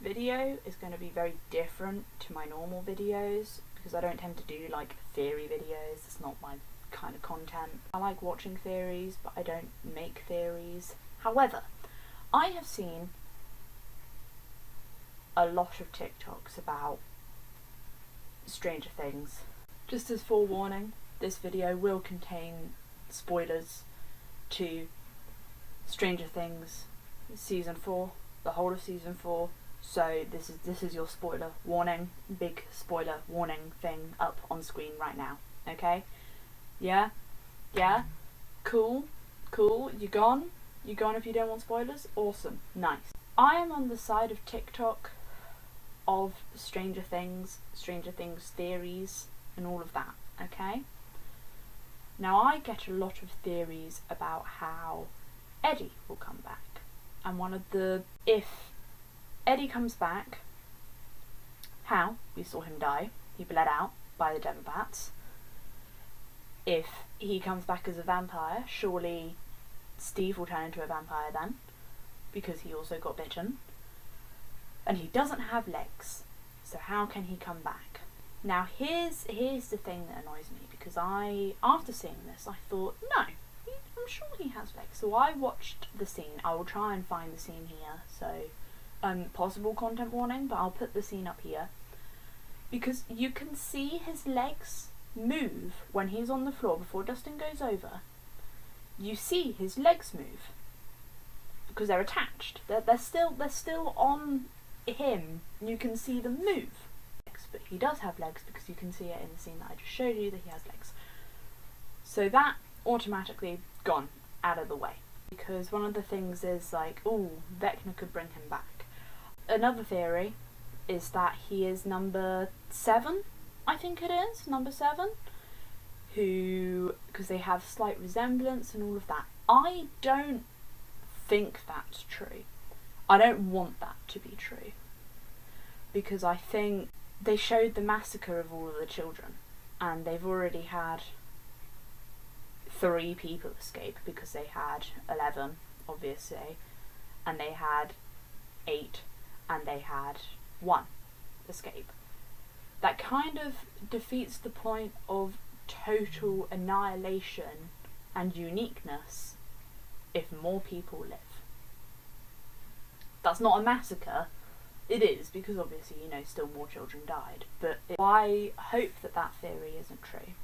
video is going to be very different to my normal videos because I don't tend to do like theory videos. It's not my kind of content. I like watching theories, but I don't make theories. However, I have seen a lot of TikToks about Stranger Things. Just as forewarning, this video will contain spoilers to Stranger Things season 4, the whole of season 4. So this is your spoiler warning, big spoiler warning thing up on screen right now. Okay? Yeah? Yeah? Cool? Cool? You gone? You gone if you don't want spoilers? Awesome. Nice. I am on the side of TikTok of Stranger Things theories and all of that, okay? Now I get a lot of theories about how Eddie will come back. And one of the, if Eddie comes back, how? We saw him die. He bled out by the Demobats. If he comes back as a vampire, surely Steve will turn into a vampire then, because he also got bitten. And he doesn't have legs, so how can he come back? Now here's the thing that annoys me, because after seeing this, I thought, no, I'm sure he has legs. So I watched the scene. I will try and find the scene here, so possible content warning, but I'll put the scene up here. Because you can see his legs move when he's on the floor before Dustin goes over. You see his legs move because they're attached. They're still on him. You can see them move. But he does have legs because you can see it in the scene that I just showed you that he has legs. So that automatically gone out of the way, because one of the things is like, ooh, Vecna could bring him back. Another theory is that he is number 7, I think it is, number 7, who, because they have slight resemblance and all of that. I don't think that's true. I don't want that to be true, because I think they showed the massacre of all of the children, and they've already had 3 people escape, because they had 11, obviously, and they had 8, and they had 1 escape. That kind of defeats the point of total annihilation and uniqueness if more people live. That's not a massacre. It is, because obviously, you know, still more children died. But I hope that that theory isn't true.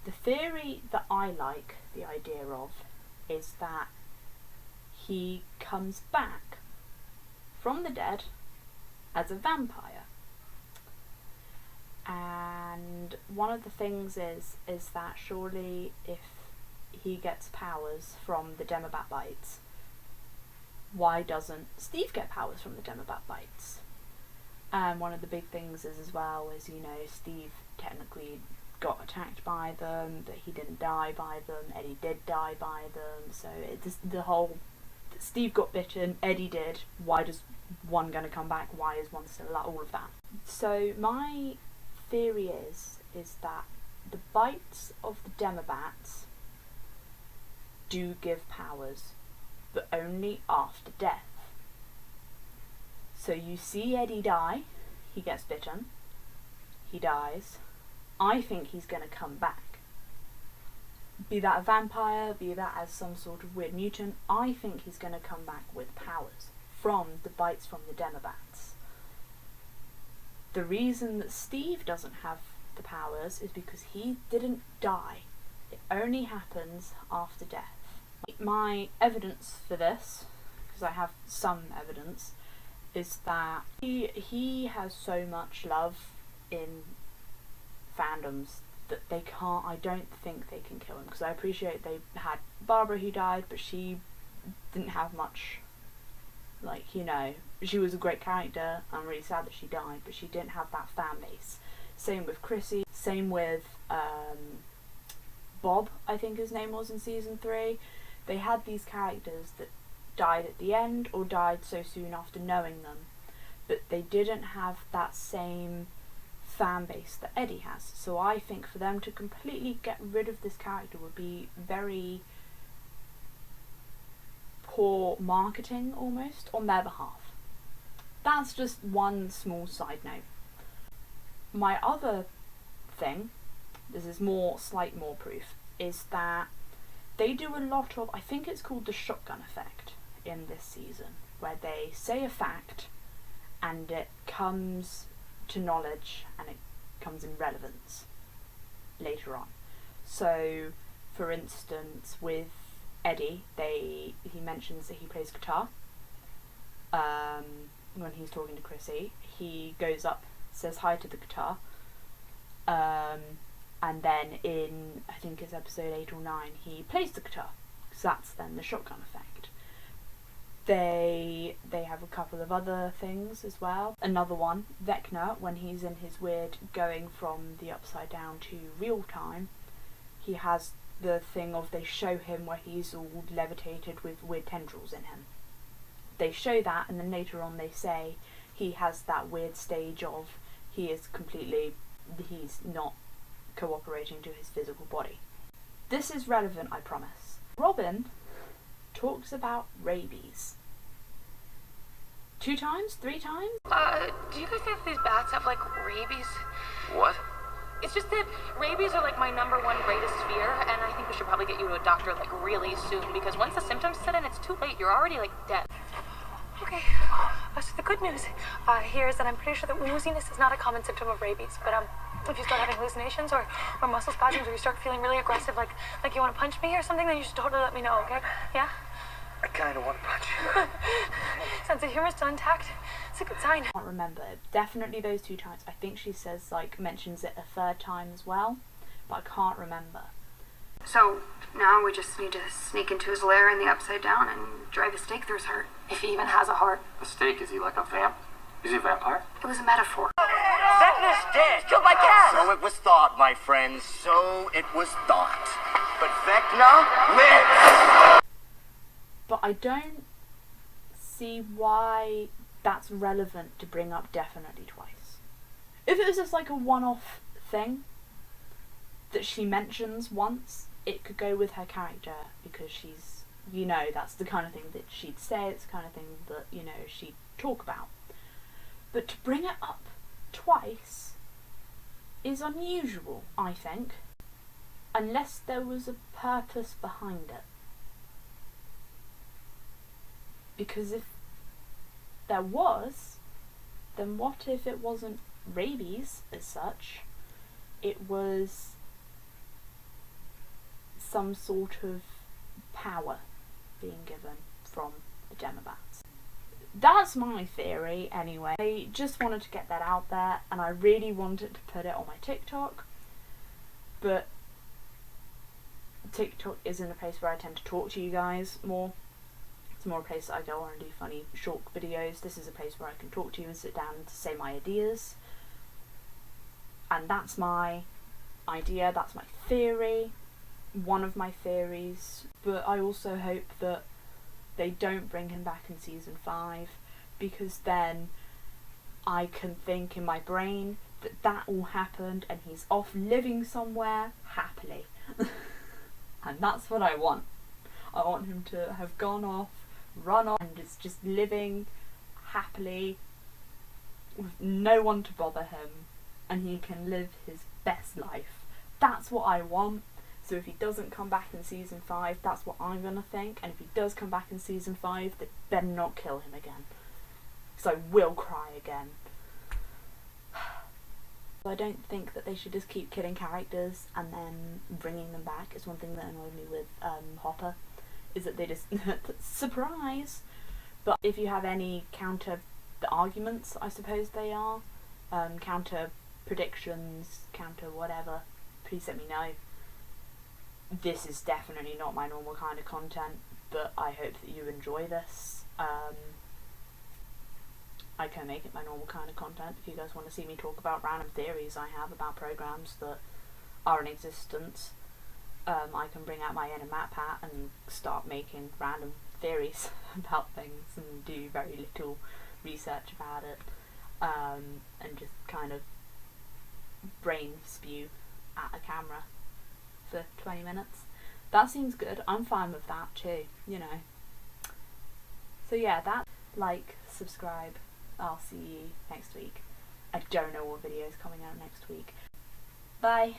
The theory that I like the idea of is that he comes back from the dead as a vampire. And one of the things is that surely if he gets powers from the Demobat bites, why doesn't Steve get powers from the Demobat bites? And one of the big things is as well is, you know, Steve technically got attacked by them, but he didn't die by them. Eddie did die by them, so it's the whole Steve got bitten, Eddie did. Why does one gonna come back? Why is one still alive? All of that. So my theory is that the bites of the Demobats do give powers, but only after death. So you see Eddie die, he gets bitten, he dies. I think he's going to come back. Be that a vampire, be that as some sort of weird mutant, I think he's going to come back with powers from the bites from the Demobats. The reason that Steve doesn't have the powers is because he didn't die. It only happens after death. My evidence for this, because I have some evidence, is that he has so much love in fandoms that they can't, I don't think they can kill him, because I appreciate they had Barbara who died, but she didn't have much, like, you know, she was a great character. I'm really sad that she died, but she didn't have that fan base. Same with Chrissy, same with Bob, I think his name was in season 3. They had these characters that died at the end or died so soon after knowing them, but they didn't have that same fan base that Eddie has. So I think for them to completely get rid of this character would be very poor marketing almost on their behalf. That's just one small side note. My other thing, this is more proof, is that they do a lot of, I think it's called the shotgun effect in this season, where they say a fact and it comes to knowledge and it comes in relevance later on. So, for instance, with Eddie, he mentions that he plays guitar. When he's talking to Chrissy, he goes up, says hi to the guitar, and then in, I think it's episode 8 or 9, he plays the guitar. So that's then the shotgun effect. They have a couple of other things as well. Another one, Vecna, when he's in his weird going from the upside down to real time, he has the thing of, they show him where he's all levitated with weird tendrils in him. They show that, and then later on they say he has that weird stage of he's not cooperating to his physical body. This is relevant, I promise. Robin talks about rabies. 2 times? 3 times? Do you guys think these bats have, like, rabies? What? It's just that rabies are, like, my #1 greatest fear, and I think we should probably get you to a doctor, like, really soon, because once the symptoms set in, it's too late. You're already, like, dead. Okay, so the good news here is that I'm pretty sure that wooziness is not a common symptom of rabies, but if you start having hallucinations or muscle spasms, or you start feeling really aggressive, like you want to punch me or something, then you should totally let me know, okay? Yeah? I kind of want to punch you. Sense of humor still intact. It's a good sign. I can't remember. Definitely those 2 times. I think she says, mentions it a 3rd time as well, but I can't remember. So now we just need to sneak into his lair in the upside down and drive a stake through his heart. If he even has a heart. A steak? Is he like a vamp? Is he a vampire? It was a metaphor. Vecna's dead. Killed by cat. So it was thought, my friends. So it was thought. But Vecna lives. But I don't see why that's relevant to bring up definitely twice. If it was just like a one-off thing that she mentions once, it could go with her character, because she's, that's the kind of thing that she'd say, it's the kind of thing that, she'd talk about. But to bring it up twice is unusual, I think, unless there was a purpose behind it. Because if there was, then what if it wasn't rabies as such? It was some sort of power being given from the Demobats. That's my theory anyway. I just wanted to get that out there, and I really wanted to put it on my TikTok, but TikTok isn't a place where I tend to talk to you guys more. It's more a place that I go on and do funny short videos. This is a place where I can talk to you and sit down and say my ideas. And that's my idea, that's my theory, one of my theories. But I also hope that they don't bring him back in season 5, because then I can think in my brain that all happened and he's off living somewhere happily. And that's what I want. I want him to have gone off, run off, and is just living happily with no one to bother him, and he can live his best life. That's what I want. So if he doesn't come back in season 5, that's what I'm gonna think. And if he does come back in season 5, they better not kill him again, because I will cry again. I don't think that they should just keep killing characters and then bringing them back. It's one thing that annoyed me with Hopper, is that they just surprise. But if you have any counter arguments, I suppose they are, counter predictions, counter whatever, please let me know. This is definitely not my normal kind of content, but I hope that you enjoy this. I can make it my normal kind of content. If you guys want to see me talk about random theories I have about programs that are in existence, I can bring out my inner map hat and start making random theories about things and do very little research about it, and just kind of brain spew at a camera for 20 minutes. That seems good. I'm fine with that too, So yeah, that, like, subscribe, I'll see you next week. I don't know what video is coming out next week. Bye.